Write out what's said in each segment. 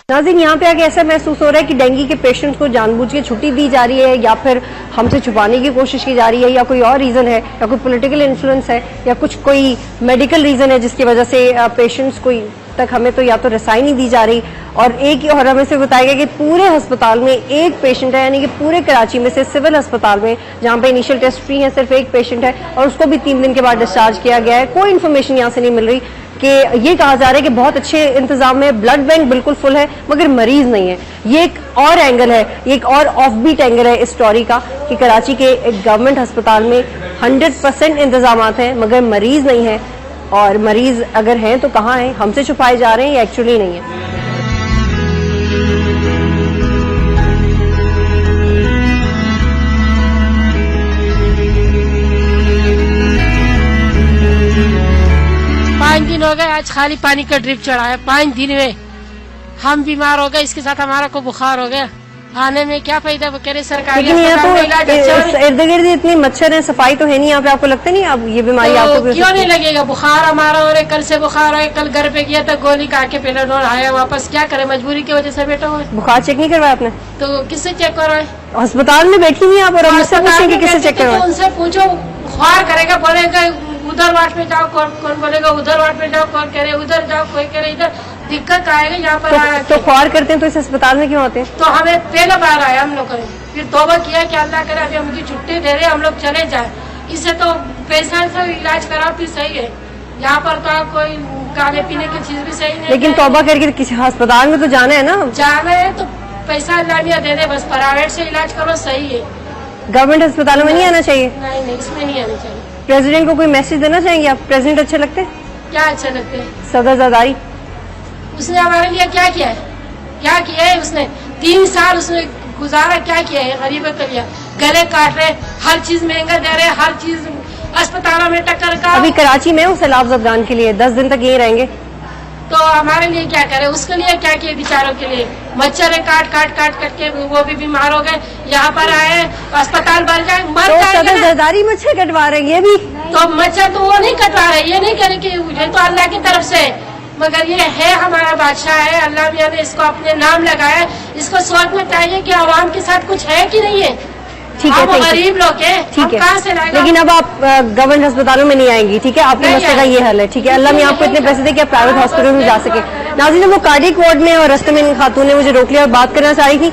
नाज़रीन, यहाँ पे आके ऐसा महसूस हो रहा है कि डेंगू के पेशेंट्स को जानबूझ के छुट्टी दी जा रही है या फिर हमसे छुपाने की कोशिश की जा रही है, या कोई और रीजन है, या कोई पॉलिटिकल इन्फ्लुएंस है, या कुछ कोई मेडिकल रीजन है जिसकी वजह से पेशेंट्स को तक हमें तो या तो रसाई नहीं दी जा रही। और हमें से बताया गया कि पूरे अस्पताल में एक पेशेंट है, यानी कि पूरे कराची में से सिविल अस्पताल में जहाँ पे इनिशियल टेस्ट फ्री है सिर्फ एक पेशेंट है, और उसको भी 3 दिन के बाद डिस्चार्ज किया गया है। कोई इन्फॉर्मेशन यहाँ से नहीं मिल रही कि ये कहा जा रहा है कि बहुत अच्छे इंतजाम है, ब्लड बैंक बिल्कुल फुल है, मगर मरीज नहीं है। ये एक और एंगल है, ये एक और ऑफ बीट एंगल है इस स्टोरी का कि कराची के एक गवर्नमेंट अस्पताल में 100% इंतजाम हैं मगर मरीज नहीं है, और मरीज अगर हैं तो कहाँ हैं, हमसे छुपाए जा रहे हैं या एक्चुअली नहीं है। दिन हो गए, आज खाली पानी का ड्रिप चढ़ा है। 5 दिन में हम बीमार हो गए, इसके साथ हमारा को बुखार हो गया। आने में क्या फायदा, वो कह रहे सरकार। लेकिन यहाँ तो इर्द गिर्द इतनी मच्छर है, सफाई तो है नहीं यहाँ पे। आपको लगता नहीं अब ये बीमारी तो आपको क्यों नहीं लगेगा? बुखार हमारा हो रहा है, कल से बुखार है, कल घर पे गया था गोली खा के पेनाडोल आया वापस। क्या करे, मजबूरी की वजह से बैठा हुआ है। बुखार चेक नहीं करवाया आपने? तो किससे चेक करवाए? अस्पताल में बैठी हुई आप और मुझसे पूछें कि किससे चेक करवाए? उनसे पूछो, बुखार करेगा, बोलेगा उधर वार्ड में जाओ, कौन बोलेगा उधर वार्ड में जाओ, कौन कह रहे उधर जाओ, कोई कह रहे इधर। दिक्कत आएगा यहाँ पर। तो ख्वार करते हैं तो इस अस्पताल में क्यों आते हैं? तो हमें पहला बार आया हम लोग ने, फिर तौबा किया कि अल्लाह करे अभी मुझे छुट्टी दे रहे, हम लोग चले जाए। इससे तो पैसा से इलाज कराओ फिर सही है। यहाँ पर तो कोई खाने पीने की चीज भी सही नहीं। लेकिन तौबा करके किसी अस्पताल में तो जाना है ना। जाना है तो पैसा अल्लाह दे दे, बस प्राइवेट से इलाज करो, सही है। गवर्नमेंट अस्पतालों में नहीं आना चाहिए? नहीं, इसमें नहीं आना चाहिए। प्रेसिडेंट को कोई मैसेज देना चाहेंगे आप? प्रेसिडेंट अच्छे लगते हैं? क्या अच्छे लगते हैं? सदर जरदारी, उसने हमारे लिए क्या किया है? क्या किया है उसने? 3 साल उसने गुजारा, क्या किया है गरीबों के लिए? गले काट रहे, हर चीज महंगा दे रहे, हर चीज अस्पतालों में टक्कर का। अभी कराची में हूँ सैलाब ज़दगान के लिए, 10 दिन तक यही रहेंगे। तो हमारे लिए क्या करे? उसके लिए क्या किए बेचारों के लिए? मच्छर काट के वो भी बीमार हो गए। यहाँ पर आए अस्पताल भर जाए, मर तो जाएंगे सदर जरदारी मच्छर कटवा रहे हैं ये भी। तो मच्छर तो वो नहीं कटवा रहे, ये नहीं करे कि ये तो अल्लाह की तरफ से, मगर ये है हमारा बादशाह है, अल्लाह मियां ने इसको अपने नाम लगाया। इसको सोचना चाहिए कि आवाम के साथ कुछ है कि नहीं है। ठीक है, गरीब लोग है, ठीक है, कहाँ से लाएगा? लेकिन अब आप गवर्नमेंट अस्पतालों में नहीं आएंगी, ठीक है? आपके मसले का ये हल है, ठीक है? अल्लाह में आपको इतने पैसे दे कि आप प्राइवेट हॉस्पिटल में जा सके। नाज़रीन, वो कार्डियक वार्ड में और रास्ते में इन खातून ने मुझे रोक लिया और बात करना चाह रही थी।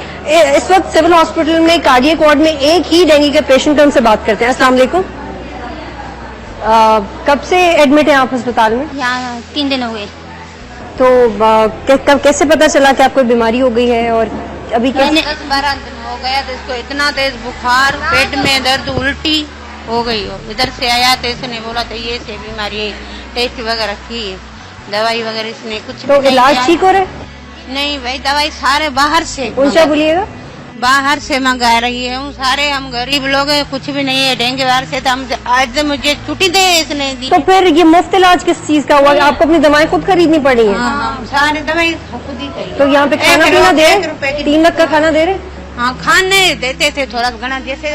इस वक्त सिविल हॉस्पिटल में कार्डियक वार्ड में एक ही डेंगू के पेशेंट है, उनसे बात करते हैं। अस्सलाम वालेकुम, कब से एडमिट है आप अस्पताल में? यहाँ 3 दिन हो गए। तो कैसे पता चला कि आपको बीमारी हो गई है? और अभी 10-12 दिन हो गया तो इसको इतना तेज बुखार, पेट में दर्द, उल्टी हो गई। इधर से आया तो इसने बोला तो ये से बीमारी है, टेस्ट वगैरह की, दवाई वगैरह इसने कुछ तो इलाज ठीक हो रहा है? नहीं भाई, दवाई सारे बाहर से, ऊंचा बोलिएगा, बाहर से मंगा रही है। सारे हम गरीब लोग हैं, कुछ भी नहीं है। डेंगू वार से तो हम आज मुझे छुट्टी दे इसने दी। तो फिर ये मुफ्त इलाज किस चीज का हुआ? आपको अपनी दवाएं खुद खरीदनी पड़ी है? सारी दवाई खुद ही खरीदी। तो यहाँ पे खाना पीना दे रहे? 3 लाख का खाना दे रहे? हाँ, खाने देते थे थोड़ा घना, जैसे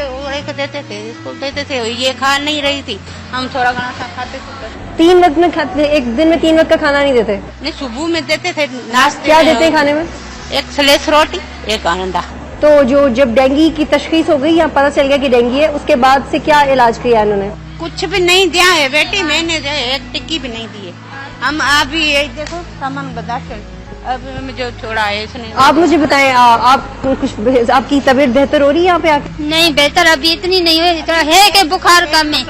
को देते थे, इसको देते थे। ये खा नहीं रही थी, हम थोड़ा घना सा खाते थे। 3 वक्त में खाते? एक दिन में 3 वक्त का खाना नहीं देते? नहीं, सुबह में देते थे नाश्ते। क्या देते हैं खाने में? एक स्लेस रोटी, एक अंडा। तो जब डेंगू की तशखीस हो गई या पता चल गया कि डेंगू है, उसके बाद से क्या इलाज किया इन्होंने? कुछ भी नहीं दिया है बेटी, मैंने जो है 1 टिक्की भी नहीं दी है। हम अभी यही देखो सामान बर्दाश्त, अब जो छोड़ा है इसने। आप मुझे बताएं, आप कुछ आपकी तबीयत बेहतर हो रही है यहाँ पे आके? नहीं, बेहतर अभी इतनी नहीं हुई, इतना है कि बुखार कम है,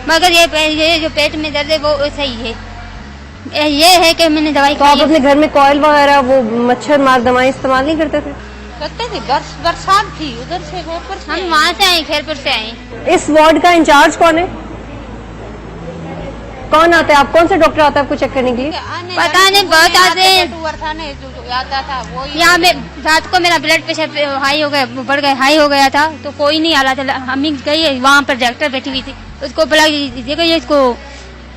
मगर ये जो पेट में दर्द है वो सही है। ये है कि मैंने दवाई। तो आप अपने घर में कॉइल वगैरह वो मच्छर मार दवाएं इस्तेमाल नहीं करते थे? करते थे, बरसात थी उधर से, हम वहाँ से आए, खैरपुर से आए। इस वार्ड का इंचार्ज कौन है? कौन आता है? आप कौन सा डॉक्टर आता है आपको चेक करने के लिए? पता नहीं, बहुत आते हैं। यहाँ में रात को मेरा ब्लड प्रेशर हाई हो गया, बढ़ गया, हाई हो गया था, तो कोई नहीं आ रहा था। हम गई, वहाँ पर डॉक्टर बैठी हुई थी, उसको बोला देखो ये इसको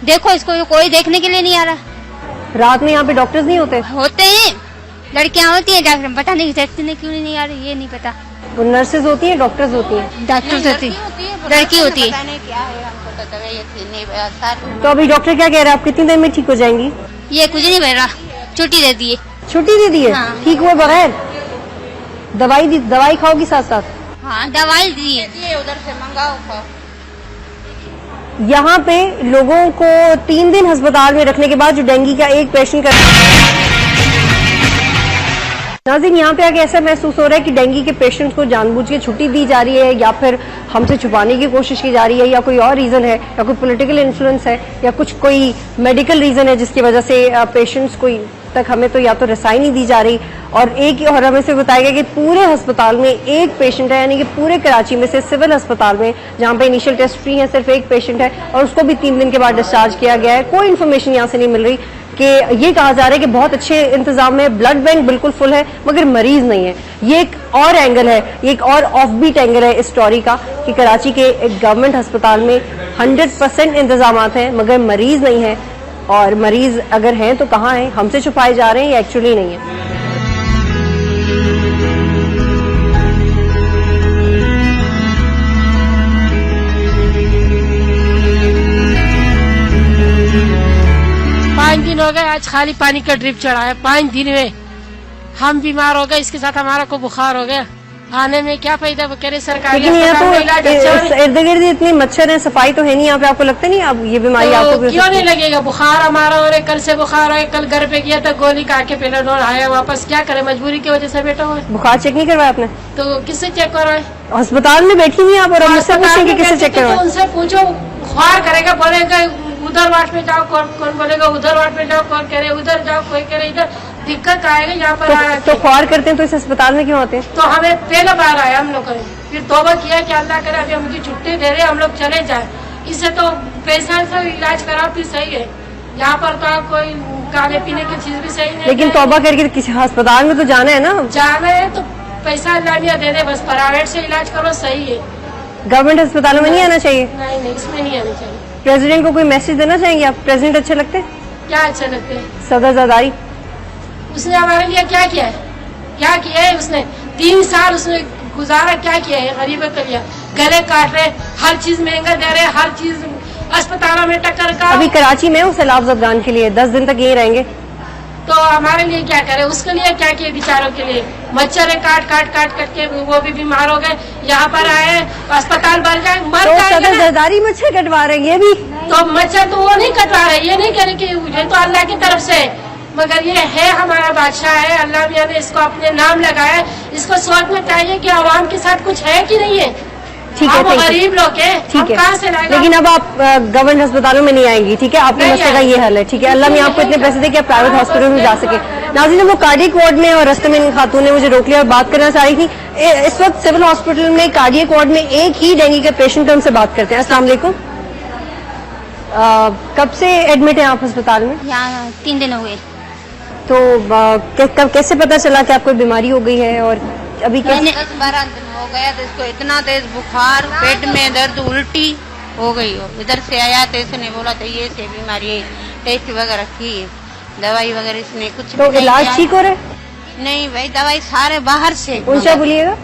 देखो, इसको कोई देखने के लिए नहीं आ रहा। रात में यहाँ पे डॉक्टर्स नहीं होते? होते हैं, लड़कियाँ होती है डॉक्टर, पता नहीं देखने क्यों नहीं आ रही, ये नहीं पता। वो नर्सेज होती हैं, डॉक्टर्स होती हैं? डॉक्टर्स होती है, लड़की होती है। तो अभी डॉक्टर क्या कह रहे हैं, आप कितनी देर में ठीक हो जाएंगी? ये कुछ नहीं बोल रहा, छुट्टी दे दी है। छुट्टी दे दी है? हाँ। ठीक हुए बगैर? दवाई खाओगी साथ साथ? हाँ दवाई दी उधर से मंगाओ खाओ। यहाँ पे लोगों को 3 दिन अस्पताल में रखने के बाद जो डेंगू का एक पेशेंट का नाज़रीन, यहाँ पे आके ऐसा महसूस हो रहा है कि डेंगू के पेशेंट्स को जानबूझ के छुट्टी दी जा रही है या फिर हमसे छुपाने की कोशिश की जा रही है, या कोई और रीजन है, या कोई पॉलिटिकल इन्फ्लुएंस है, या कुछ कोई मेडिकल रीजन है जिसकी वजह से पेशेंट्स को तक हमें तो या तो रसाई नहीं दी जा रही। और हमें से बताया गया कि पूरे अस्पताल में एक पेशेंट है, यानी कि पूरे कराची में से सिविल अस्पताल में जहाँ पे इनिशियल टेस्ट फ्री है सिर्फ एक पेशेंट है और उसको भी 3 दिन के बाद डिस्चार्ज किया गया है। कोई इन्फॉर्मेशन यहाँ से नहीं मिल रही कि ये कहा जा रहा है कि बहुत अच्छे इंतजाम में, ब्लड बैंक बिल्कुल फुल है मगर मरीज नहीं है। ये एक और एंगल है, ये एक और ऑफ बीट एंगल है इस स्टोरी का कि कराची के एक गवर्नमेंट अस्पताल में 100% इंतजाम हैं मगर मरीज नहीं है, और मरीज अगर हैं तो कहाँ हैं, हमसे छुपाए जा रहे हैं या एक्चुअली नहीं है। दिन हो गए, आज खाली पानी का ड्रिप चढ़ा है। 5 दिन में हम बीमार हो गए, इसके साथ हमारा को बुखार हो गया। आने में क्या फायदा, वो कह रहे सरकारी लेकिन यहाँ तो इर्द गिर्द इतनी मच्छर है, सफाई तो है नहीं यहाँ पे। आपको लगता नहीं अब ये बीमारी आपको भी क्यों नहीं लगेगा? बुखार हमारा हो रहा है, कल से बुखार है, कल घर पे गया था गोली खा के पेनाडोल आया वापस। क्या करे, मजबूरी की वजह से बैठा हुआ है। बुखार चेक नहीं करवाया आपने? तो किससे चेक करवाए? अस्पताल में बैठी हुई आप और मुझसे पूछेंगे किससे चेक करवाए? उनसे पूछो, बुखार करेगा, बोलेगा उधर वार्ड में जाओ, कौन बोलेगा उधर वार्ड में जाओ, कौन कह रहे उधर जाओ, कोई कह रहे इधर। दिक्कत आएगा यहाँ पर आया तो ख्वार करते हैं तो इस अस्पताल में क्यों आते हैं? तो हमें पहला बार आया हम लोग ने, फिर तौबा किया कि अल्लाह करे अभी मुझे छुट्टी दे रहे, हम लोग चले जाए। इससे तो पैसा से इलाज कराओ फिर सही है। यहाँ पर तो कोई खाने पीने की चीज भी सही नहीं। लेकिन तौबा करके किसी अस्पताल में तो जाना है ना? जाना है तो पैसा लामिया दे दे, बस प्राइवेट से इलाज करो, सही है। गवर्नमेंट अस्पतालों में नहीं आना चाहिए? नहीं, इसमें नहीं आना चाहिए। प्रेसिडेंट को कोई मैसेज देना चाहेंगे आप? प्रेसिडेंट अच्छे लगते हैं? क्या अच्छे लगते हैं? सदर जरदारी उसने हमारे लिए क्या किया है? क्या किया है उसने? 3 साल उसने गुजारा, क्या किया है? गरीब के लिए गले काट रहे, हर चीज महंगा दे रहे, हर चीज अस्पतालों में टक्कर का। अभी कराची में हूँ सैलाब जदगान के लिए, 10 दिन तक यही रहेंगे। तो हमारे लिए क्या करे? उसके लिए क्या किए बेचारों के लिए? मच्छर काट के वो भी बीमार हो गए। यहाँ पर आए अस्पताल भर जाए, मर तो जाएंगे सदर ना। जरदारी मच्छर कटवा रहे हैं ये भी? तो मच्छर तो वो नहीं कटवा रहे, ये नहीं करे कि ये तो अल्लाह की तरफ से, मगर ये है हमारा बादशाह है, अल्लाह मियां ने इसको अपने नाम लगाया। इसको सोचना चाहिए कि आवाम के साथ कुछ है कि नहीं है। ठीक है, हम गरीब लोग हैं, हम कहाँ से लाएंगे? लेकिन अब आप गवर्नमेंट अस्पतालों में नहीं आएंगी, ठीक है? आपके नहीं मसले का ये हल है, ठीक है? अल्लाह में आपको इतने पैसे दे कि आप प्राइवेट हॉस्पिटल में जा सके। नाज़रीन, वो कार्डियक वार्ड में और रास्ते में इन खातून ने मुझे रोक लिया और बात करना चाह रही थी। इस वक्त सिविल हॉस्पिटल में कार्डियक वार्ड में एक ही डेंगू के पेशेंट है, उनसे बात करते हैं। अस्सलाम वालेकुम, कब से एडमिट है आप अस्पताल में? यहाँ 3 दिन हो गए। तो कैसे पता चला कि आपको बीमारी हो गई है और अभी कैसे? 10-12 दिन हो गया तो इसको इतना तेज बुखार, पेट में दर्द, उल्टी हो गई हो। इधर से आया तो इसने बोला था ये से बीमारी है, टेस्ट वगैरह की, दवाई वगैरह इसने कुछ तो भी इलाज नहीं ठीक हो रहा है? किया। नहीं भाई, दवाई सारे बाहर से ऊंचा बोलिएगा।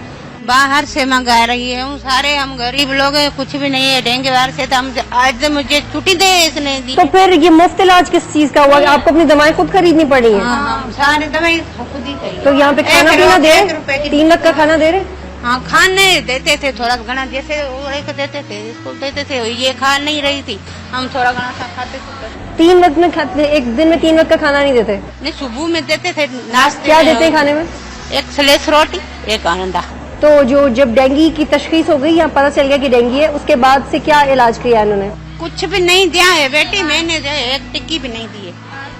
बाहर से मंगा रही है। हम सारे हम गरीब लोग हैं, कुछ भी नहीं है। डेंगू वार से तो हम आज मुझे छुट्टी दे इसने दी। तो फिर ये मुफ्त इलाज किस चीज का हुआ? आपको अपनी दवाएं खुद खरीदनी पड़ी है? हाँ, सारे दवाई खुद ही खरीदी। तो यहाँ पे खाना पीना दे रहे? 3 लाख का खाना दे रहे? हाँ, खाने देते थे थोड़ा घना, जैसे ओढ़े को देते थे, इसको देते थे। ये खा नहीं रही थी, हम थोड़ा घना सा खाते थे। 3 वक्त में खाते? एक दिन में 3 वक्त का खाना नहीं देते? नहीं, सुबह में देते थे नाश्ते। क्या देते हैं खाने में? एक स्लेस रोटी, एक अंडा। तो जो जब डेंगू की तशखीस हो गई या पता चल गया कि डेंगू है, उसके बाद से क्या इलाज किया इन्होंने? कुछ भी नहीं दिया है बेटी, मैंने जो है 1 टिक्की भी नहीं दी है।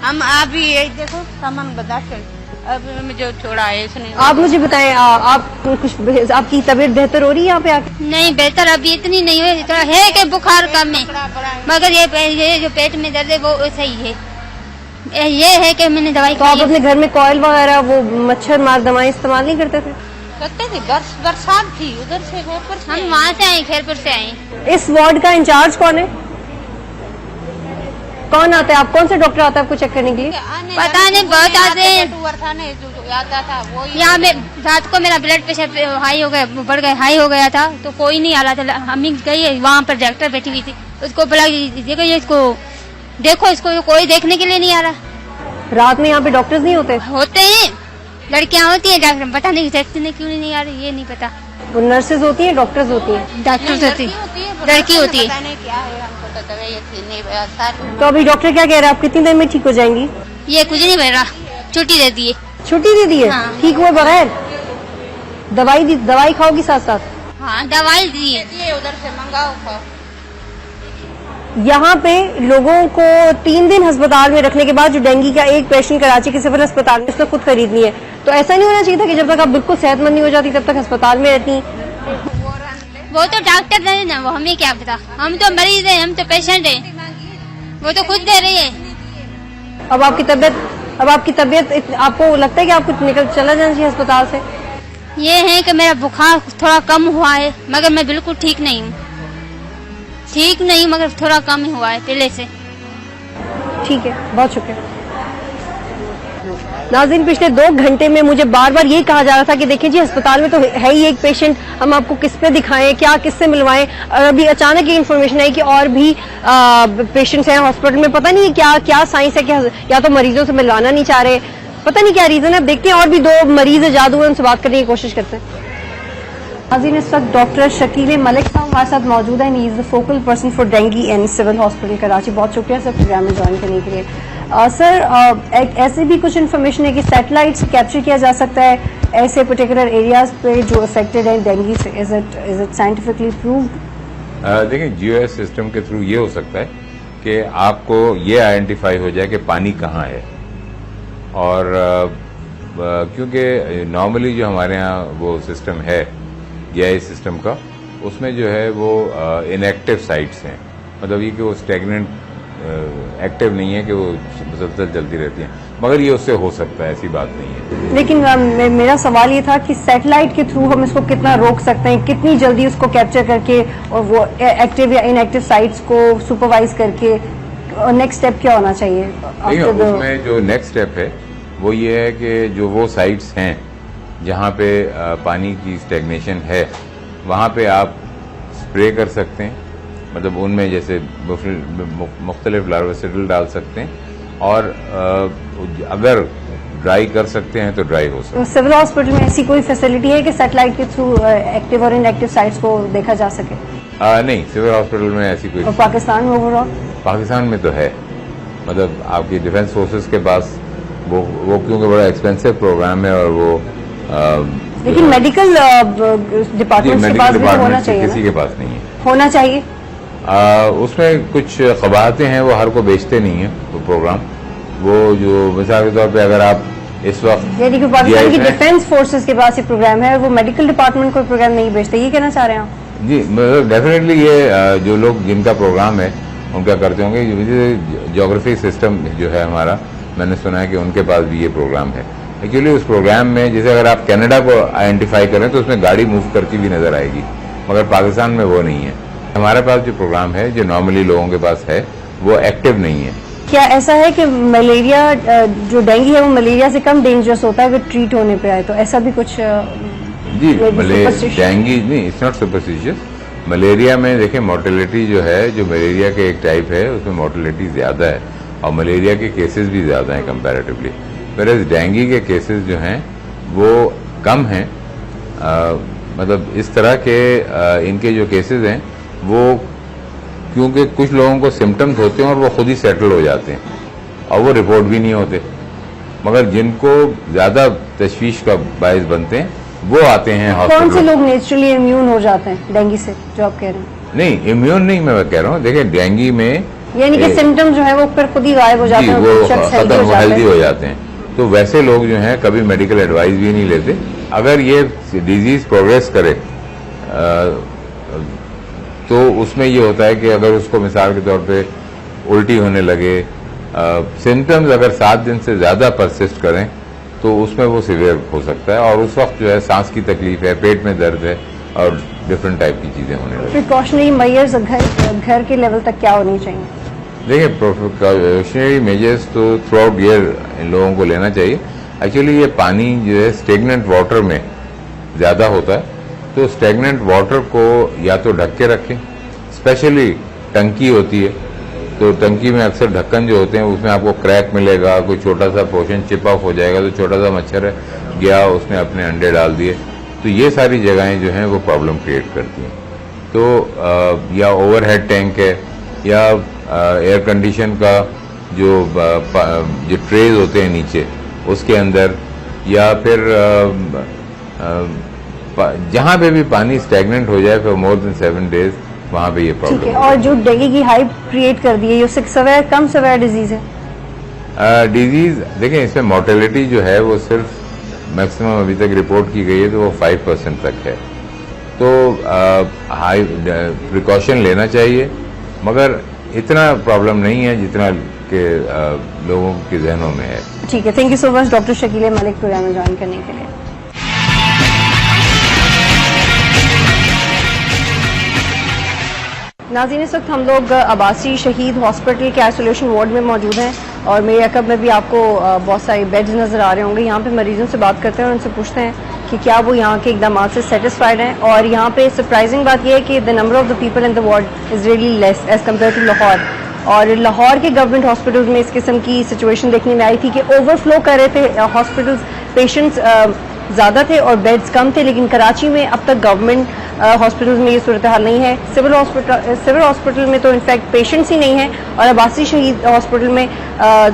हम अभी ये देखो सामान बर्दाश्त, अब जो छोड़ा है इसने। आप मुझे बताएं, आप कुछ आपकी तबीयत बेहतर हो रही है यहाँ पे आके? नहीं बेहतर अभी इतनी नहीं हुई, थोड़ा है कि बुखार कम है, मगर ये जो पेट में दर्द है वो सही है। ये है कि मैंने दवाई तो आप अपने घर में कॉइल वगैरह वो मच्छर मार दवाएं इस्तेमाल नहीं करते थे? करते थे, बरसात थी उधर से, हम वहाँ से आए, खैरपुर से आए। इस वार्ड का इंचार्ज कौन है? कौन आता है? आप कौन से डॉक्टर आता है आपको चेक करने के लिए? पता नहीं, बहुत आते हैं। आता था वो यहाँ में रात को मेरा ब्लड प्रेशर हाई हो गया, बढ़ गया, हाई हो गया था, तो कोई नहीं आ रहा था। अम्मी गई, वहाँ पर डॉक्टर बैठी हुई थी, उसको बोला देखो ये इसको देखो, इसको कोई देखने के लिए नहीं आ रहा। रात में यहाँ पे डॉक्टर्स नहीं होते? होते हैं, लड़कियां होती है डॉक्टर, पता नहीं सेक्शन में क्यों नहीं आ रही, ये नहीं पता। वो नर्सेज होती हैं, डॉक्टर्स होती हैं? डॉक्टर्स होती है, लड़की होती है। पता नहीं क्या है, हमको तो दवाई अच्छी नहीं सारी। तो अभी डॉक्टर क्या कह रहे हैं, आप कितनी देर में ठीक हो जाएंगी? ये कुछ नहीं बन रहा, छुट्टी दे दी है। छुट्टी दे दी है? हाँ। ठीक हुए बगैर? दवाई खाओगी साथ साथ? हाँ, दवाई दी है। उधर से मंगाओ खाओ। यहाँ पे लोगों को 3 दिन अस्पताल में रखने के बाद जो डेंगू का एक पेशेंट कराची के सिविल अस्पताल में उसने खुद खरीदनी है, तो ऐसा नहीं होना चाहिए था कि जब तक आप बिल्कुल सेहतमंद नहीं हो जाती तब तक अस्पताल में रहती? वो तो डॉक्टर नहीं ना, वो हमें क्या पता, हम तो मरीज हैं, हम तो पेशेंट हैं, वो तो खुद दे रही है। अब आपकी तबीयत आपको लगता है कि आपको निकल चला जाना चाहिए अस्पताल से? ये है कि मेरा बुखार थोड़ा कम हुआ है, मगर मैं बिल्कुल ठीक नहीं हूँ, मगर थोड़ा कम ही हुआ है पहले से। ठीक है, बहुत शुक्रिया। नाज़रीन, पिछले 2 घंटे में मुझे बार बार यही कहा जा रहा था कि देखिए जी अस्पताल में तो है ही एक पेशेंट, हम आपको किस पे दिखाएं, क्या किससे मिलवाएं, और अभी अचानक ये इन्फॉर्मेशन आई कि और भी पेशेंट्स हैं हॉस्पिटल में। पता नहीं क्या साइंस है, क्या या तो मरीजों से मिलवाना नहीं चाह रहे, पता नहीं क्या रीजन है। अब देखते हैं, और भी 2 मरीज इजाद हुए, उनसे बात करने की कोशिश करते हैं। नाज़रीन, इस वक्त डॉक्टर शकील मलिक साहब हमारे साथ मौजूद है। He is the focal person for dengue in civil hospital Karachi. बहुत शुक्रिया सर प्रोग्राम में ज्वाइन करने के लिए। सर, ऐसे भी कुछ इन्फॉर्मेशन है कि सैटेलाइट से कैप्चर किया जा सकता है ऐसे पर्टिकुलर एरियाज पे जो अफेक्टेड हैं डेंगू से। Is it scientifically proved? देखिए, जीओएस सिस्टम के थ्रू ये हो सकता है कि आपको ये आइडेंटिफाई हो जाए कि पानी कहाँ है, और क्योंकि नॉर्मली जो हमारे यहाँ वो सिस्टम है जीआई सिस्टम का, उसमें जो है वो इनएक्टिव साइट्स हैं, मतलब ये कि वो स्टेगनेंट एक्टिव नहीं है कि वो मुसलसल चलती रहती हैं, मगर ये उससे हो सकता है, ऐसी बात नहीं है। लेकिन मेरा सवाल ये था कि सैटेलाइट के थ्रू हम इसको कितना रोक सकते हैं, कितनी जल्दी उसको कैप्चर करके और वो एक्टिव या इनएक्टिव साइट्स को सुपरवाइज करके, और नेक्स्ट स्टेप क्या होना चाहिए? उसमें जो नेक्स्ट स्टेप है वो ये है कि जो वो साइट्स हैं जहाँ पे पानी की स्टेगनेशन है, वहाँ पे आप स्प्रे कर सकते हैं, मतलब उनमें जैसे मुख्तलिफ लार्वासिडल डाल सकते हैं, और अगर ड्राई कर सकते हैं तो ड्राई हो सकता है। सिविल हॉस्पिटल में ऐसी कोई फैसिलिटी है कि सैटेलाइट के थ्रू एक्टिव और इनएक्टिव साइट्स को देखा जा सके? नहीं, सिविल हॉस्पिटल में ऐसी कोई। और पाकिस्तान में ओवरऑल? पाकिस्तान में तो है, मतलब आपकी डिफेंस फोर्सेस के पास वो क्योंकि बड़ा एक्सपेंसिव प्रोग्राम है, और वो लेकिन मेडिकल डिपार्टमेंट के पास भी तो होना चाहिए ना? किसी के पास नहीं है। होना चाहिए। उसमें कुछ खबातें हैं, वो हर को बेचते नहीं है वो प्रोग्राम। वो जो मिसाल के तौर पे अगर आप इस वक्त, यानी कि पाकिस्तान की डिफेंस फोर्सेस के पास ये प्रोग्राम है, वो मेडिकल डिपार्टमेंट को प्रोग्राम नहीं बेचते, ये कहना चाह रहे हैं आप? जी, डेफिनेटली ये जो लोग जिनका प्रोग्राम है उनका करते होंगे। ज्योग्राफी सिस्टम जो है हमारा, मैंने सुना है कि उनके पास भी ये प्रोग्राम है। एक्चुअली उस प्रोग्राम में जैसे अगर आप कनाडा को आइडेंटिफाई करें तो उसमें गाड़ी मूव करती भी नजर आएगी, मगर पाकिस्तान में वो नहीं है। हमारे पास जो प्रोग्राम है, जो नॉर्मली लोगों के पास है, वो एक्टिव नहीं है। क्या ऐसा है कि मलेरिया, जो डेंगू है वो मलेरिया से कम डेंजरस होता है अगर ट्रीट होने पे आए, तो ऐसा भी कुछ? जी, डेंगू नहीं, इट्स नॉट सुपरस्टिशियस। मलेरिया में देखिए मोर्टेलिटी जो है, जो मलेरिया के एक टाइप है, उसमें मोर्टेलिटी ज्यादा है और मलेरिया के केसेस भी ज्यादा हैं कंपैरेटिवली, whereas डेंगू के केसेस जो हैं वो कम हैं। मतलब इस तरह के इनके जो केसेस हैं वो, क्योंकि कुछ लोगों को सिम्टम्स होते हैं और वो खुद ही सेटल हो जाते हैं और वो रिपोर्ट भी नहीं होते, मगर जिनको ज्यादा तशवीश का बायस बनते हैं वो आते हैं हॉस्पिटल। कौन से लोग नेचुरली इम्यून हो जाते हैं डेंगू से, जो आप कह रहे हैं? नहीं, इम्यून नहीं, मैं कह रहा हूँ, देखिए डेंगू में यानी कि सिम्टम्स जो है वो फिर खुद ही गायब हो जाते हैं, वो शख्स हेल्दी हो जाते हैं। तो वैसे लोग जो हैं कभी मेडिकल एडवाइस भी नहीं लेते। अगर ये डिजीज प्रोग्रेस करे तो उसमें ये होता है कि अगर उसको मिसाल के तौर पे उल्टी होने लगे, सिम्टम्स अगर 7 दिन से ज्यादा परसिस्ट करें तो उसमें वो सीवियर हो सकता है, और उस वक्त जो है सांस की तकलीफ है, पेट में दर्द है और डिफरेंट टाइप की चीजें होने लगती। प्रिकॉशनरी मेजर्स घर के लेवल तक क्या होनी चाहिए? देखिए, प्रिकॉशनरी मेजर्स तो थ्रू आउट ईयर इन लोगों को लेना चाहिए। एक्चुअली ये पानी जो है स्टेगनेंट वाटर में ज्यादा होता है, तो स्टेगनेंट वाटर को या तो ढक के रखें, स्पेशली टंकी होती है तो टंकी में अक्सर ढक्कन जो होते हैं उसमें आपको क्रैक मिलेगा, कोई छोटा सा पोर्शन चिप ऑफ हो जाएगा, तो छोटा सा मच्छर गया, उसने अपने अंडे डाल दिए, तो ये सारी जगहें जो हैं वो प्रॉब्लम क्रिएट करती हैं। तो या ओवरहेड टैंक है या एयर कंडीशन का जो ट्रेज होते हैं नीचे उसके अंदर, या फिर जहां पे भी पानी स्टैग्नेंट हो जाए फॉर मोर देन 7 days, वहां पे ये ठीक है। प्रॉब्लम। और जो डेंगू की हाइप क्रिएट कर दी है, ये सवेयर कम सवेयर डिजीज है। डिजीज देखिए, इसमें मोर्टेलिटी जो है वो सिर्फ मैक्सिमम अभी तक रिपोर्ट की गई है तो वो 5% तक है। तो हाई प्रिकॉशन लेना चाहिए, मगर इतना प्रॉब्लम नहीं है जितना के लोगों के जहनों में है। ठीक है, thank you so much doctor Shakeel Malik program में ज्वाइन करने के लिए। नाज़रीन, इस वक्त हम लोग अब्बासी शहीद हॉस्पिटल के आइसोलेशन वार्ड में मौजूद हैं और मेरे अकब में भी आपको बहुत सारे बेड्स नज़र आ रहे होंगे। यहाँ पे मरीजों से बात करते हैं और उनसे पूछते हैं कि क्या वो यहाँ के इकदाम से सेटिस्फाइड हैं। और यहाँ पे सरप्राइजिंग बात यह है कि the number of the people in the ward is really less as compare to Lahore. और लाहौर के गवर्नमेंट हॉस्पिटल्स में इस किस्म की सिचुएशन देखने में आई थी कि ओवरफ्लो कर रहे थे हॉस्पिटल्स, पेशेंट्स ज़्यादा थे और बेड्स कम थे। लेकिन कराची में अब तक गवर्नमेंट हॉस्पिटल्स में ये सूरत हाल नहीं है। सिविल हॉस्पिटल में तो इनफैक्ट पेशेंट्स ही नहीं हैं। और अब्बासी शहीद हॉस्पिटल में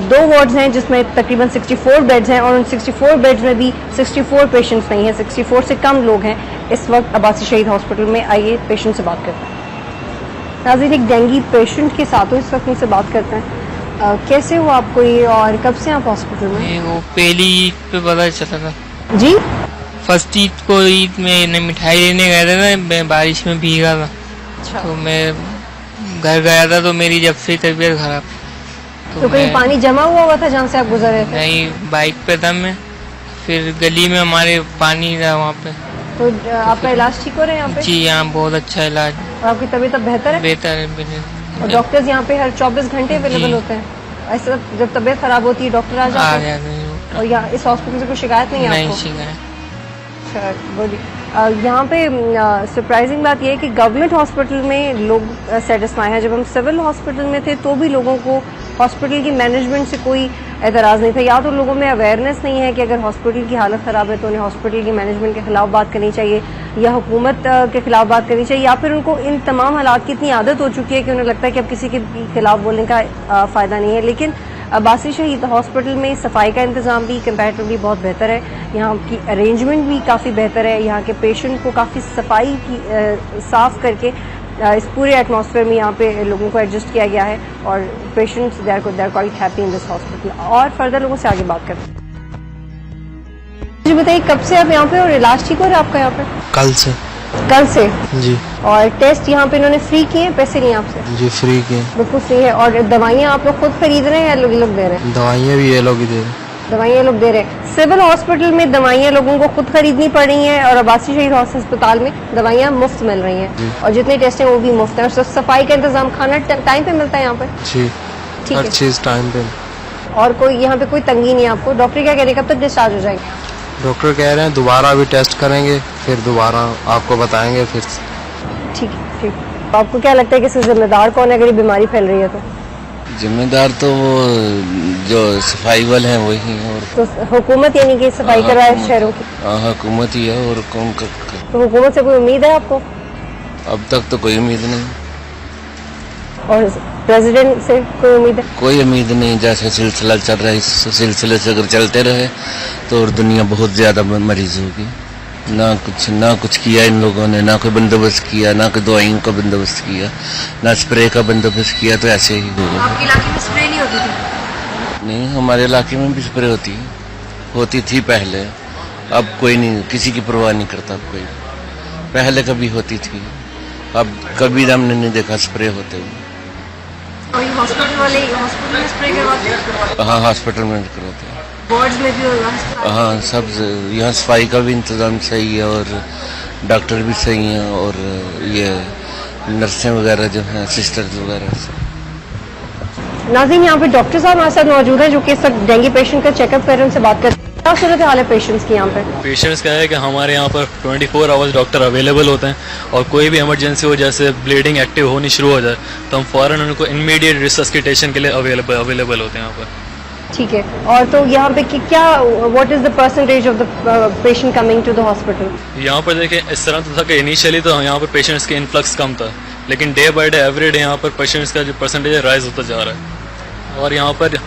2 वार्ड्स हैं जिसमें तकरीबन 64 बेड्स हैं और उन 64 बेड्स में भी 64 पेशेंट्स नहीं हैं, 64 से कम लोग हैं इस वक्त अब्बासी शहीद हॉस्पिटल में। आइए पेशेंट से बात करते हैं। नाज़रीन, एक डेंगू पेशेंट के साथ इस वक्त उनसे बात करते हैं। कैसे हुआ आपको ये और कब से आप हॉस्पिटल में? वो पहली ईद पे पता चला था जी। फर्स्ट ईद को ईद में मिठाई लेने गए थे ना, मैं बारिश में भीगा था। अच्छा। तो मैं घर गया था तो मेरी जब से तबीयत खराब। तो कहीं पानी जमा हुआ था जहाँ से आप गुजर रहे थे? नहीं, बाइक पे था मैं, फिर गली में हमारे पानी था वहाँ पे। तो आपका इलाज ठीक हो रहा है यहाँ पे? जी, यहाँ बहुत अच्छा इलाज। और आपकी तबीयत अब बेहतर है? बेहतर है। और डॉक्टर्स यहाँ पे हर 24 घंटे अवेलेबल होते हैं? ऐसा जब तबीयत खराब होती है डॉक्टर आ जाते हैं? और यहाँ इस हॉस्पिटल से कोई शिकायत नहीं है आपको? नहीं शिकायत। यहाँ पे सरप्राइजिंग बात यह है कि गवर्नमेंट हॉस्पिटल में लोग सेटिस्फाई हैं। जब हम सिविल हॉस्पिटल में थे तो भी लोगों को हॉस्पिटल की मैनेजमेंट से कोई एतराज़ नहीं था। या तो लोगों में अवेयरनेस नहीं है कि अगर हॉस्पिटल की हालत ख़राब है तो उन्हें हॉस्पिटल की मैनेजमेंट के खिलाफ बात करनी चाहिए या हुकूमत के खिलाफ बात करनी चाहिए, या फिर उनको इन तमाम हालात की इतनी आदत हो चुकी है कि उन्हें लगता है कि अब किसी के खिलाफ बोलने का फ़ायदा नहीं है। लेकिन अब्बासी शहीद हॉस्पिटल में सफाई का इंतज़ाम भी कंपैरेटिवली बहुत बेहतर है, यहाँ की अरेंजमेंट भी काफ़ी बेहतर है। यहाँ के पेशेंट को काफ़ी सफाई की साफ़ करके इस पूरे एटमॉस्फेयर में यहाँ पे लोगों को एडजस्ट किया गया है और patients they are quite happy in this hospital. और फर्दर लोगों से आगे बात करते हैं। मुझे बताइए, कब से आप यहाँ पे और इलाज ठीक हो रहा है आपका यहाँ पे? कल से। कल से? जी। और टेस्ट यहाँ पे इन्होंने फ्री किए हैं, पैसे नहीं आपसे? जी फ्री किए। बिल्कुल फ्री है। और दवाइयाँ आप लोग खुद खरीद रहे हैं या लोग दे रहे हैं? दवाइयाँ भी ये लोग ही दे रहे हैं। दवाइयाँ लोग दे रहे हैं। सिविल हॉस्पिटल में दवाइयाँ लोगों को खुद खरीदनी पड़ रही हैं और अब्बासी शहीद अस्पताल में दवाइयाँ मुफ्त मिल रही हैं और जितनी टेस्ट हैं वो भी मुफ्त है। और सफाई का इंतजाम, खाना टाइम पे मिलता है यहाँ पे? जी, ठीक हर है। चीज टाइम पे। और कोई यहाँ पे कोई तंगी नहीं है आपको? डॉक्टर क्या कह रहे हैं, कब तक डिस्चार्ज हो जाएंगे? डॉक्टर कह रहे हैं दोबारा भी टेस्ट करेंगे, फिर दोबारा आपको बताएंगे फिर। ठीक है, ठीक। आपको क्या लगता है कि इसका जिम्मेदार कौन है अगर ये बीमारी फैल रही है तो? जिम्मेदार तो वो जो सफाई वाले हैं वही हैं। और तो हुकूमत यानी कि सफाई करवाए शहरों की? हुकूमत ही है और कौन का। तो हुकूमत से कोई उम्मीद है आपको? अब तक तो कोई उम्मीद नहीं। और प्रेसिडेंट से कोई उम्मीद है? कोई उम्मीद नहीं। जैसे सिलसिला चल रहा है इस सिलसिले से अगर चलते रहे तो और दुनिया बहुत ज्यादा मरीज होगी। ना कुछ किया इन लोगों ने, ना कोई बंदोबस्त किया, ना कोई दवाइयों का बंदोबस्त किया, ना स्प्रे का बंदोबस्त किया, तो ऐसे ही होगा। आपके इलाके में स्प्रे नहीं होती थी? नहीं, हमारे इलाके में भी स्प्रे होती थी पहले। अब कोई नहीं, किसी की परवाह नहीं करता अब कोई। पहले कभी होती थी, अब कभी हमने नहीं देखा स्प्रे होते हुए। और हॉस्पिटल वाले हॉस्पिटल में स्प्रे करवाते हैं? हाँ, हॉस्पिटल में करवाते हैं। वार्ड्स में भी होगा? हाँ, सब यहाँ सफाई का भी इंतजाम सही है और डॉक्टर भी सही हैं और ये नर्सें वगैरह जो हैं, सिस्टर्स वगैरह सब। नाज़रीन, यहाँ पे डॉक्टर साहब हमारे साथ मौजूद हैं जो कि इस वक्त डेंगू पेशेंट का चेकअप कर रहे हैं, उनसे बात करते हैं। क्या सूरत हाल है पेशेंट्स की यहाँ पे? पेशेंट्स का है कि हमारे यहाँ पर 24 आवर्स डॉक्टर अवेलेबल होते हैं और कोई भी इमरजेंसी हो, जैसे ब्लीडिंग एक्टिव होनी शुरू हो जाए तो हम फ़ौरन उनको इमीडिएट रिसस्किटेशन के लिए अवेलेबल होते हैं यहाँ पर। ठीक है, और तो यहाँ पे क्या what is the percentage of the patient coming to the hospital? यहाँ पर देखिए इस तरह तो था कि इनिशियली तो यहाँ पर पेशेंट्स के इन्फ्लक्स कम था, लेकिन day by day every day यहाँ पर पेशेंट्स का जो परसेंटेज है राइज होता जा रहा है। और यहाँ पर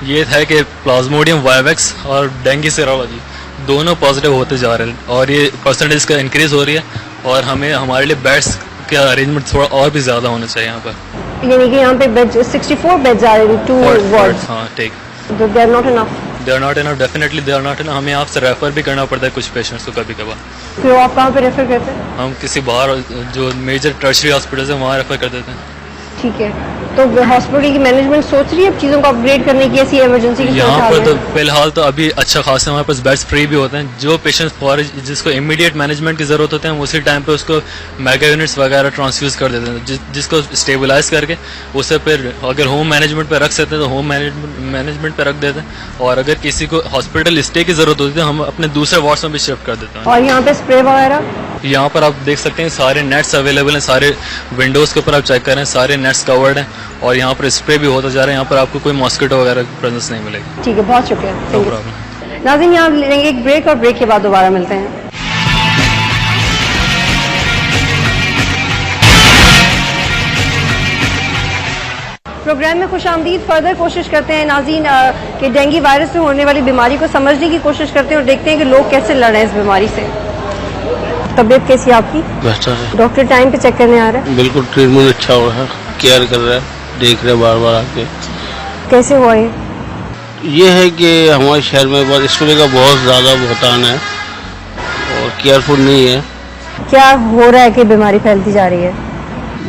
ये है कि प्लाज्मोडियम वायवेक्स और डेंगू सेरोलॉजी दोनों पॉजिटिव होते जा रहे हैं और ये परसेंटेज का इंक्रीज हो रही है और हमें हमारे लिए बेड्स का अरेंजमेंट थोड़ा और भी ज़्यादा होना चाहिए यहाँ पर। यानी कि यहाँ पे बेड 64 बेड्स आ रहे हैं, 2 वार्ड्स। हाँ ठीक, they are not enough. They are not enough, definitely they are not enough. हमें आपसे रेफर भी करना पड़ता है कुछ पेशेंट्स को कभी कभार। फिर आप कहाँ पे रेफर करते हैं? हम किसी बाहर जो मेजर टर्शरी हॉस्पिटल है वहाँ रेफर कर देते हैं। ठीक है, तो हॉस्पिटल की मैनेजमेंट सोच रही है अब चीज़ों को अपग्रेड करने की, ऐसी इमरजेंसी की? यहाँ पर तो फिलहाल तो अभी अच्छा खासा हमारे पास बेड्स फ्री भी होते हैं। जो पेशेंट फॉर जिसको इमीडिएट मैनेजमेंट की जरूरत होती है हम उसी टाइम पे उसको मेगा यूनिट्स वगैरह ट्रांसफ्यूज कर देते हैं, जिसको स्टेबलाइज करके उसे फिर अगर होम मैनेजमेंट पे रख सकते हैं तो होम मैनेजमेंट पे रख देते हैं, और अगर किसी को हॉस्पिटल स्टे की जरूरत होती है तो हम अपने दूसरे वार्ड्स में भी शिफ्ट कर देते हैं। और यहाँ पे स्प्रे वगैरह? यहाँ पर आप देख सकते हैं सारे नेट्स अवेलेबल हैं, सारे विंडोज के ऊपर आप चेक करें सारे नेट्स कवर्ड हैं और यहाँ पर स्प्रे भी होता जा रहा है। यहाँ पर आपको कोई मॉस्किटो वगैरह की प्रेजेंस नहीं मिलेगी। ठीक है, बहुत शुक्रिया। No problem. नाज़रीन, यहाँ लेंगे एक ब्रेक और ब्रेक के बाद दोबारा मिलते हैं। प्रोग्राम में खुशामदीद। फर्दर कोशिश करते हैं नाज़रीन कि डेंगू वायरस से होने वाली बीमारी को समझने की कोशिश करते हैं और देखते हैं कि लोग कैसे लड़ रहे हैं इस बीमारी से। तबीयत कैसी है आपकी? बेहतर है, डॉक्टर टाइम पे चेक करने आ रहा है? बिल्कुल ट्रीटमेंट अच्छा हो रहा है, केयर कर रहा है, देख रहे बार बार आके। कैसे हुआ ये है कि हमारे शहर में बस स्प्रे का बहुत ज़्यादा भुगतान है और केयरफुल नहीं है। क्या हो रहा है कि बीमारी फैलती जा रही है?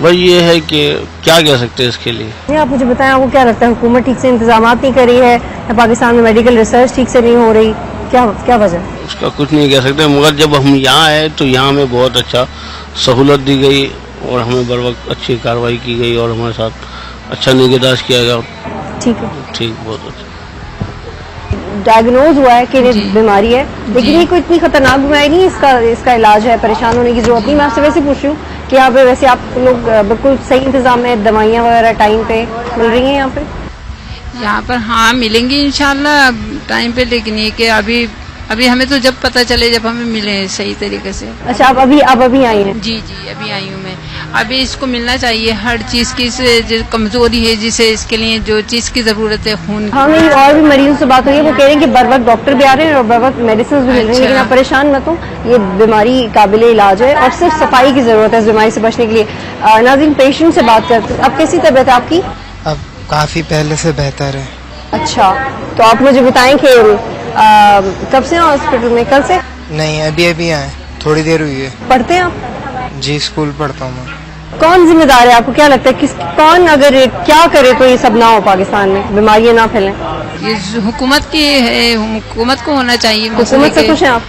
भाई ये है कि क्या कह सकते हैं इसके लिए। नहीं, आप मुझे बताएं, आपको क्या लगता है हुकूमत ठीक से इंतजाम नहीं कर रही है या पाकिस्तान में मेडिकल रिसर्च ठीक से नहीं हो रही? क्या वजह? उसका कुछ नहीं कह सकते, मगर जब हम यहाँ आए तो यहाँ हमें बहुत अच्छा सहूलत दी गई और हमें बर वक्त अच्छी कार्रवाई की गई और हमारे साथ अच्छा निगहदाश्त किया गया। ठीक है, ठीक, बहुत अच्छा। डायग्नोज हुआ है कि ये बीमारी है, लेकिन ये कोई इतनी खतरनाक बीमारी नहीं, इसका इलाज है, परेशान होने की जरूरत नहीं। मैं आपसे वैसे पूछ रही हूँ कि यहाँ पे वैसे आप लोग बिल्कुल सही इंतजाम में दवाइयाँ वगैरह टाइम पे मिल रही हैं यहाँ पे? यहाँ पर हाँ मिलेंगी इंशाल्लाह टाइम पे, लेकिन ये कि अभी हमें तो जब पता चले जब हमें मिले सही तरीके से। अच्छा, आप अभी आई हैं? जी अभी आई हूँ मैं। अभी इसको मिलना चाहिए हर चीज़ की, जो कमजोरी है जिसे इसके लिए जो चीज़ की जरूरत है खून। हाँ, मेरी और भी मरीजों से बात हुई है, वो कह रहे हैं कि बर वक्त डॉक्टर भी आ रहे हैं और बर वक्त मेडिसिन भी मिल रही है, लेकिन आप परेशान मत हो, ये बीमारी काबिल इलाज है और सिर्फ सफाई की जरूरत है इस बीमारी से बचने के लिए। नाज़रीन, पेशेंट से बात करते हैं। अब कैसी तबीयत है आपकी? अब काफी पहले से बेहतर है। अच्छा, तो आप मुझे बताएं कि कब से हॉस्पिटल में? कल से? नहीं, अभी आए, थोड़ी देर हुई है। पढ़ते हैं आप? जी, स्कूल पढ़ता हूँ मैं। कौन जिम्मेदार है, आपको क्या लगता है कौन अगर क्या करे तो ये सब ना हो, पाकिस्तान में बीमारियां ना फैलें? ये हुकूमत की है, हुकूमत को होना चाहिए। हुकूमत से खुश हैं आप?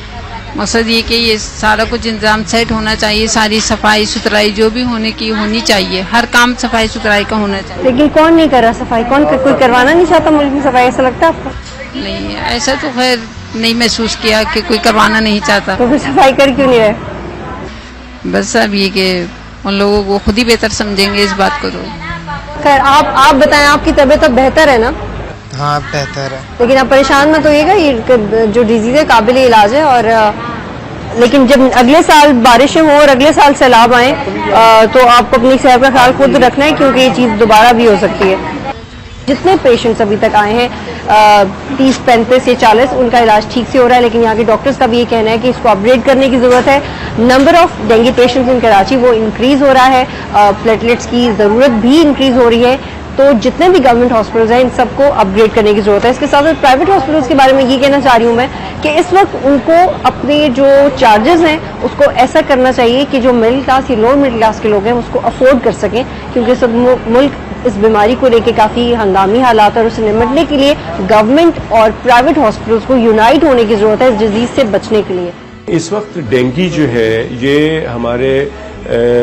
मकसद ये कि ये सारा कुछ इंतजाम सेट होना चाहिए, सारी सफाई सुथराई जो भी होनी चाहिए, हर काम सफाई सुथराई का होना चाहिए। लेकिन कौन नहीं कर रहा सफाई? कोई करवाना नहीं चाहता मुल्क में सफाई, ऐसा लगता है आपको? नहीं, ऐसा तो खैर नहीं महसूस किया कि कोई करवाना नहीं चाहता। तो फिर सफाई कर क्यों नहीं रहे? बस अब ये कि उन लोगों को खुद ही बेहतर समझेंगे इस बात को। तो खैर आप बताएं, आपकी तबीयत अब बेहतर है ना? हाँ, बेहतर है। लेकिन आप परेशान मत होइएगा, ये जो डिजीज है काबिल इलाज है। और लेकिन जब अगले साल बारिशें हो और अगले साल सैलाब आए तो आपको अपनी सेहत का ख्याल खुद रखना है, क्योंकि ये चीज़ दोबारा भी हो सकती है। जितने पेशेंट्स अभी तक आए हैं 30, 35 या 40, उनका इलाज ठीक से हो रहा है, लेकिन यहाँ के डॉक्टर्स का भी ये कहना है कि इसको अपग्रेड करने की ज़रूरत है। नंबर ऑफ डेंगू पेशेंट्स इन कराची वो इंक्रीज़ हो रहा है, प्लेटलेट्स की ज़रूरत भी इंक्रीज़ हो रही है। तो जितने भी गवर्नमेंट हॉस्पिटल्स हैं इन सबको अपग्रेड करने की जरूरत है। इसके साथ साथ प्राइवेट हॉस्पिटल्स के बारे में ये कहना चाह रही हूँ मैं कि इस वक्त उनको अपने जो चार्जेस हैं उसको ऐसा करना चाहिए कि जो मिडिल क्लास या लोअर मिडिल क्लास के लोग हैं उसको अफोर्ड कर सकें, क्योंकि सब मुल्क इस बीमारी को लेकर काफ़ी हंगामी हालात और उससे निपटने के लिए गवर्नमेंट और प्राइवेट हॉस्पिटल्स को यूनाइट होने की जरूरत है इस डिजीज से बचने के लिए। इस वक्त डेंगू जो है ये हमारे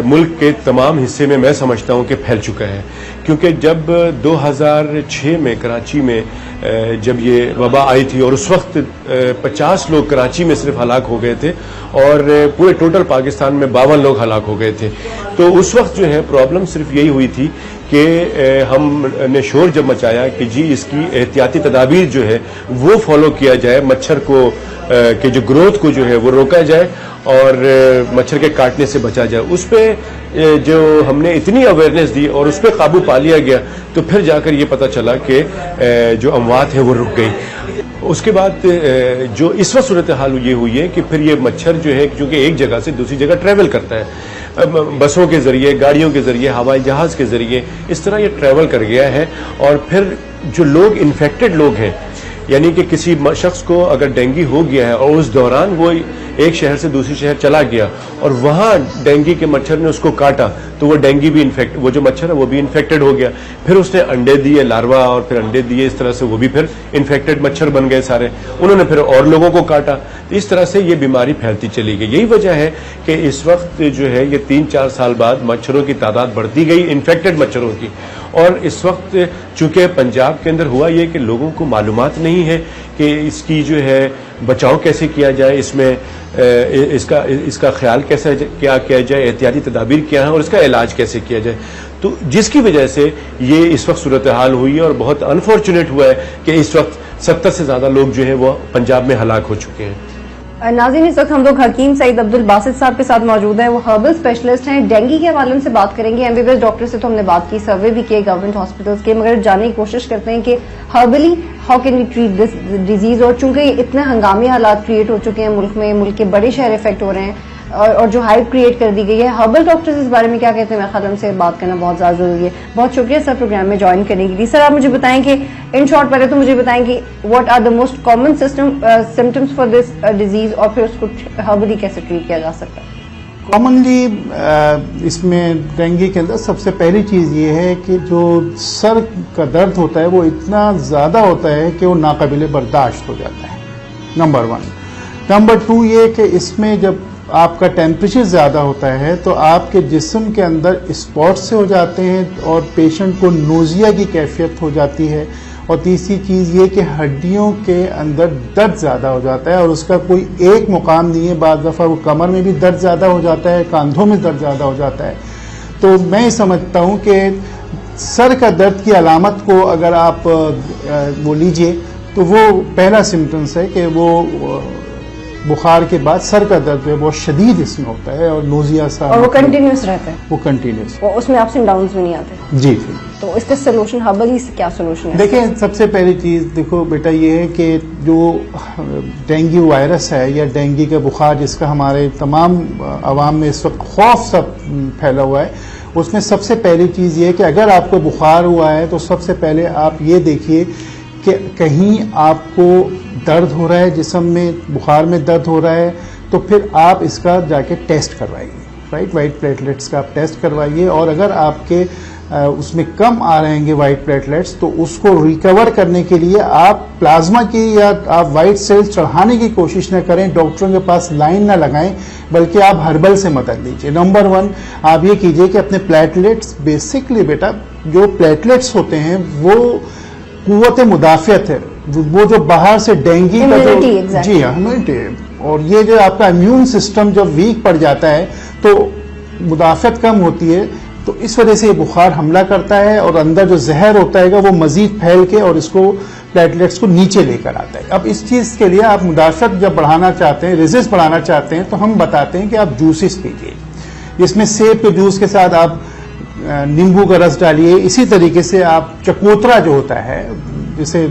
मुल्क के तमाम हिस्से में मैं समझता हूं कि फैल चुका है, क्योंकि जब 2006 में कराची में जब ये वबा आई थी और उस वक्त 50 लोग कराची में सिर्फ हलाक हो गए थे और पूरे टोटल पाकिस्तान में 52 लोग हलाक हो गए थे। तो उस वक्त जो है प्रॉब्लम सिर्फ यही हुई थी कि हमने शोर जब मचाया कि जी इसकी एहतियाती तदाबीर जो है वो फॉलो किया जाए, मच्छर को के जो ग्रोथ को जो है वो रोका जाए और मच्छर के काटने से बचा जाए। उस पर जो हमने इतनी अवेयरनेस दी और उस पर काबू पा लिया गया तो फिर जाकर ये पता चला कि जो अमवात है वो रुक गई। उसके बाद जो इस वक्त सूरत हाल ये हुई है कि फिर ये मच्छर जो है क्योंकि एक जगह से दूसरी जगह ट्रैवल करता है, बसों के जरिए, गाड़ियों के जरिए, हवाई जहाज के जरिए, इस तरह ये ट्रैवल कर गया है। और फिर जो लोग इन्फेक्टेड लोग हैं, यानी कि किसी शख्स को अगर डेंगू हो गया है और उस दौरान वो एक शहर से दूसरे शहर चला गया और वहां डेंगू के मच्छर ने उसको काटा तो वो डेंगू भी वो जो मच्छर है वो भी इन्फेक्टेड हो गया। फिर उसने अंडे दिए, लार्वा, और फिर अंडे दिए, इस तरह से वो भी फिर इन्फेक्टेड मच्छर बन गए सारे। उन्होंने फिर और लोगों को काटा। तो इस तरह से ये बीमारी फैलती चली गई। यही वजह है कि इस वक्त जो है ये 3-4 साल बाद मच्छरों की तादाद बढ़ती गई, इन्फेक्टेड मच्छरों की। और इस वक्त चूंकि पंजाब के अंदर हुआ ये कि लोगों को मालूमात नहीं है कि इसकी जो है बचाव कैसे किया जाए, इसमें इसका ख्याल कैसे क्या किया जाए, एहतियाती तदाबीर क्या है और इसका इलाज कैसे किया जाए। तो जिसकी वजह से ये इस वक्त सूरत हाल हुई है और बहुत अनफॉर्चुनेट हुआ है कि इस वक्त 70 से ज्यादा लोग जो है वो पंजाब में हलाक हो चुके हैं। नाज़रीन, इस वक्त हम लोग हकीम सईद अब्दुल बासित साहब के साथ मौजूद हैं। वो हर्बल स्पेशलिस्ट हैं। डेंगू के हवाले से बात करेंगे। एमबीबीएस डॉक्टर से तो हमने बात की, सर्वे भी किए गवर्नमेंट हॉस्पिटल्स के, मगर जानने की कोशिश करते हैं कि herbally how can we treat this disease. और चूंकि इतने हंगामी हालात क्रिएट हो चुके हैं मुल्क में, मुल्क के बड़े शहर इफेक्ट हो रहे हैं और जो हाइप क्रिएट कर दी गई है, हर्बल डॉक्टर्स इस बारे में क्या कहते हैं, मेरे ख्याल से बात करना बहुत ज्यादा जरूरी है। बहुत शुक्रिया सर प्रोग्राम में ज्वाइन करने के लिए। सर आप मुझे बताएं कि इन शॉर्ट पहले तो मुझे बताएं कि what are the most common symptoms for this disease और फिर उसको हर्बली कैसे ट्रीट किया जा सकता है। कॉमनली इसमें डेंगू के अंदर सबसे पहली चीज़ ये है कि जो सर का दर्द होता है वो इतना ज़्यादा होता है कि वो नाकाबिले बर्दाश्त हो जाता है, नंबर 1। नंबर 2 ये कि इसमें जब आपका टेम्परेचर ज़्यादा होता है तो आपके जिस्म के अंदर स्पॉट्स से हो जाते हैं और पेशेंट को नोजिया की कैफियत हो जाती है। और तीसरी चीज़ ये कि हड्डियों के अंदर दर्द ज़्यादा हो जाता है और उसका कोई एक मुकाम नहीं है। बाज़ दफ़ा वो कमर में भी दर्द ज़्यादा हो जाता है, कांधों में दर्द ज़्यादा हो जाता है। तो मैं समझता हूँ कि सर का दर्द की अलामत को अगर आप वो लीजिए तो वो पहला सिम्टम्स है कि वो बुखार के बाद सर का दर्द है बहुत शदीद इसमें होता है और नोजिया सा, और वो कंटिन्यूस रहता है, वो कंटिन्यूस, उसमें अप्स एंड डाउन्स भी नहीं आते। जी, तो इसका सोल्यूशन हर्बली से क्या सोल्यूशन है? देखिए, सबसे पहली चीज़ देखो बेटा ये है कि जो डेंगू वायरस है या डेंगू का बुखार जिसका हमारे तमाम आवाम में इस वक्त खौफ सब फैला हुआ है, उसमें सबसे पहली चीज़ ये है कि अगर आपको बुखार हुआ है तो सबसे पहले आप ये देखिए कि कहीं आपको दर्द हो रहा है, जिस्म में बुखार में दर्द हो रहा है, तो फिर आप इसका जाके टेस्ट करवाइए, राइट, वाइट प्लेटलेट्स का आप टेस्ट करवाइए। और अगर आपके उसमें कम आ रहे हैं वाइट प्लेटलेट्स तो उसको रिकवर करने के लिए आप प्लाज्मा की या आप वाइट सेल्स चढ़ाने की कोशिश न करें, डॉक्टरों के पास लाइन न लगाएं, बल्कि आप हर्बल से मदद लीजिए। नंबर 1 आप ये कीजिए कि अपने प्लेटलेट्स, बेसिकली बेटा जो प्लेटलेट्स होते हैं वो कुव्वत मुदाफ़ियत है, वो जो बाहर से डेंगू का जो जी हाँ इम्यूनिटी, और ये जो आपका इम्यून सिस्टम जब वीक पड़ जाता है तो मुदाफ़ियत कम होती है, तो इस वजह से ये बुखार हमला करता है और अंदर जो जहर होता है वो मजीद फैल के और इसको प्लेटलेट्स को नीचे लेकर आता है। अब इस चीज़ के लिए आप मुदाफ़ियत जब बढ़ाना चाहते हैं, रेजिस्ट बढ़ाना चाहते हैं, तो हम बताते हैं कि आप जूसेस पीजिए, जिसमें सेब के जूस के साथ आप नींबू का रस डालिए। इसी तरीके से आप चकोतरा जो होता है, जैसे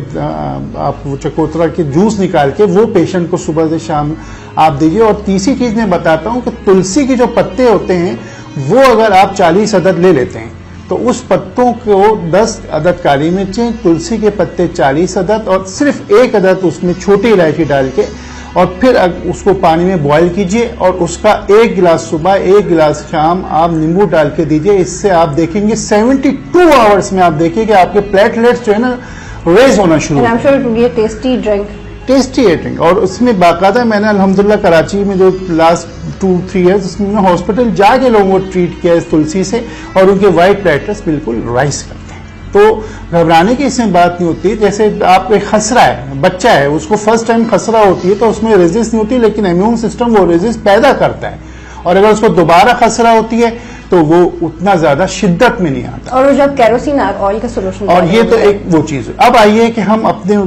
आप वो चकोतरा के जूस निकाल के वो पेशेंट को सुबह से शाम आप दीजिए। और तीसरी चीज़ मैं बताता हूँ कि तुलसी के जो पत्ते होते हैं वो अगर आप 40 अदद ले लेते हैं तो उस पत्तों को 10 अदद काली मिर्चें, तुलसी के पत्ते 40 अदद और सिर्फ 1 अदद उसमें छोटी इलायची डाल के और फिर उसको पानी में बॉईल कीजिए और उसका 1 गिलास सुबह 1 गिलास शाम आप नींबू डाल के दीजिए। इससे आप देखेंगे 72 आवर्स में आप देखिए कि आपके प्लेटलेट्स जो है ना रेज होना शुरू हो जाए। टेस्टी ड्रिंक, टेस्टी है ड्रिंक। और उसमें बाकायदा मैंने अल्हम्दुलिल्लाह कराची में जो लास्ट 2-3 ईयर्स उसमें हॉस्पिटल जाके लोगों को ट्रीट किया इस तुलसी से और उनके वाइट प्लेटलेट्स बिल्कुल राइज करते हैं। तो घबराने की इसमें बात नहीं होती। जैसे आप एक खसरा है, बच्चा है, उसको फर्स्ट टाइम खसरा होती है तो उसमें रेजिस्ट नहीं होती, लेकिन इम्यून सिस्टम वो रेजिस्ट पैदा करता है, और अगर उसको दोबारा खसरा होती है तो वो उतना ज्यादा शिद्दत में नहीं आता। और जब केरोसिन ऑयल का सोल्यूशन, और ये तो एक वो चीज है। अब आइए कि हम अपने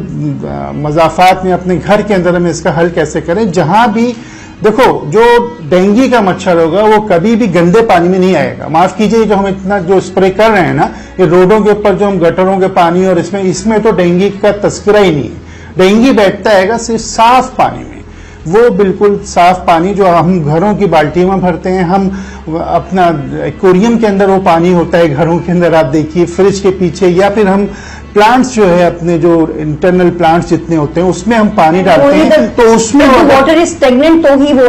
मजाफात में अपने घर के अंदर हम इसका हल कैसे करें। जहां भी देखो, जो डेंगू का मच्छर होगा वो कभी भी गंदे पानी में नहीं आएगा। माफ कीजिए, जो हम इतना जो स्प्रे कर रहे हैं ना, ये रोडों के ऊपर जो हम गटरों के पानी, और इसमें तो डेंगू का तस्करा ही नहीं है। डेंगू बैठता है सिर्फ साफ पानी में, वो बिल्कुल साफ पानी जो हम घरों की बाल्टी में भरते हैं, हम अपना एक्वेरियम के अंदर वो पानी होता है घरों के अंदर, आप देखिए फ्रिज के पीछे, या फिर हम प्लांट्स जो है अपने जो इंटरनल प्लांट्स जितने होते हैं उसमें हम पानी डालते हैं, तो उसमें वाटर इज स्टेगनेंट, तो ही वो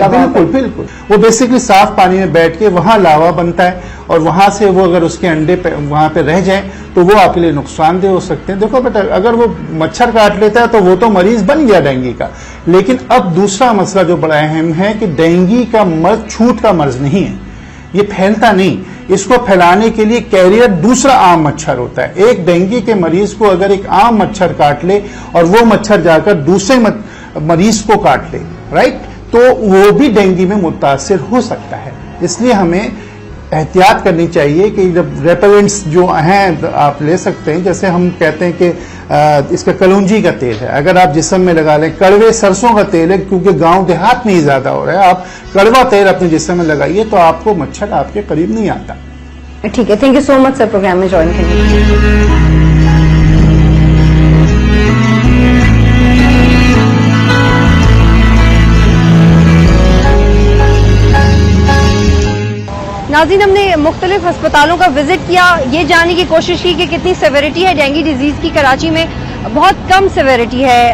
बिल्कुल बिल्कुल वो बेसिकली साफ पानी में बैठ के वहां लावा बनता है, और वहां से वो अगर उसके अंडे वहां पे रह जाए तो वो आपके लिए नुकसानदेह हो सकते हैं। देखो बेटा, अगर वो मच्छर काट लेता है तो वो तो मरीज बन गया डेंगू का, लेकिन अब दूसरा मसला जो बड़ा अहम है कि डेंगू का मर्ज छूट का मर्ज नहीं है, ये फैलता नहीं। इसको फैलाने के लिए कैरियर दूसरा आम मच्छर होता है। एक डेंगू के मरीज को अगर एक आम मच्छर काट ले और वो मच्छर जाकर दूसरे मरीज को काट ले, राइट, तो वो भी डेंगू में मुतासिर हो सकता है। इसलिए हमें एहतियात करनी चाहिए कि जब रेपेलेंट्स जो हैं आप ले सकते हैं, जैसे हम कहते हैं कि इसका कलौंजी का तेल है, अगर आप जिस्म में लगा लें, कड़वे सरसों का तेल है, क्योंकि गांव देहात में ही ज्यादा हो रहा है, आप कड़वा तेल अपने जिस्म में लगाइए तो आपको मच्छर आपके करीब नहीं आता। ठीक है, thank you so much sir program में ज्वाइन करने के लिए। नाज़रीन, हमने मुख्तलिफ अस्पतालों का विजिट किया, ये जानने की कोशिश की कि कितनी सेवेरिटी है डेंगू डिजीज की कराची में। बहुत कम सेवेरिटी है,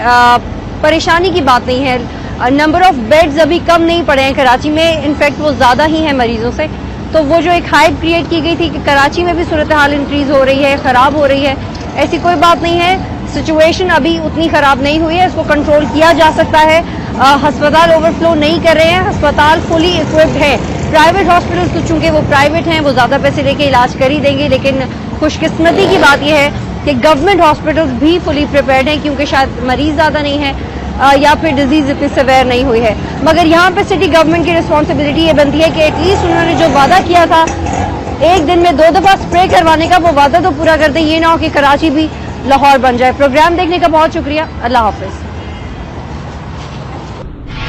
परेशानी की बात नहीं है। नंबर ऑफ बेड्स अभी कम नहीं पड़े हैं कराची में, इनफैक्ट वो ज्यादा ही है मरीजों से। तो वो जो एक हाइप क्रिएट की गई थी कि कराची में भी सूरत हाल इंक्रीज हो रही है, खराब हो रही है, ऐसी कोई बात नहीं है। सिचुएशन अभी उतनी खराब नहीं हुई है, इसको कंट्रोल किया जा सकता है। अस्पताल ओवरफ्लो नहीं कर रहे हैं, अस्पताल फुली इक्विप्ड है। प्राइवेट हॉस्पिटल्स तो चूंकि वो प्राइवेट हैं, वो ज्यादा पैसे लेके इलाज कर ही देंगे, लेकिन खुशकिस्मती की बात यह है कि गवर्नमेंट हॉस्पिटल्स भी फुली प्रिपेयर्ड हैं, क्योंकि शायद मरीज ज्यादा नहीं है या फिर डिजीज इतनी सवेयर नहीं हुई है। मगर यहाँ पे सिटी गवर्नमेंट की रिस्पॉन्सिबिलिटी ये बनती है कि एटलीस्ट उन्होंने जो वादा किया था एक दिन में 2 दफा स्प्रे करवाने का, वो वादा तो पूरा कर दें। ये ना हो कि कराची भी लाहौर बन जाए। प्रोग्राम देखने का बहुत शुक्रिया, अल्लाह हाफिज।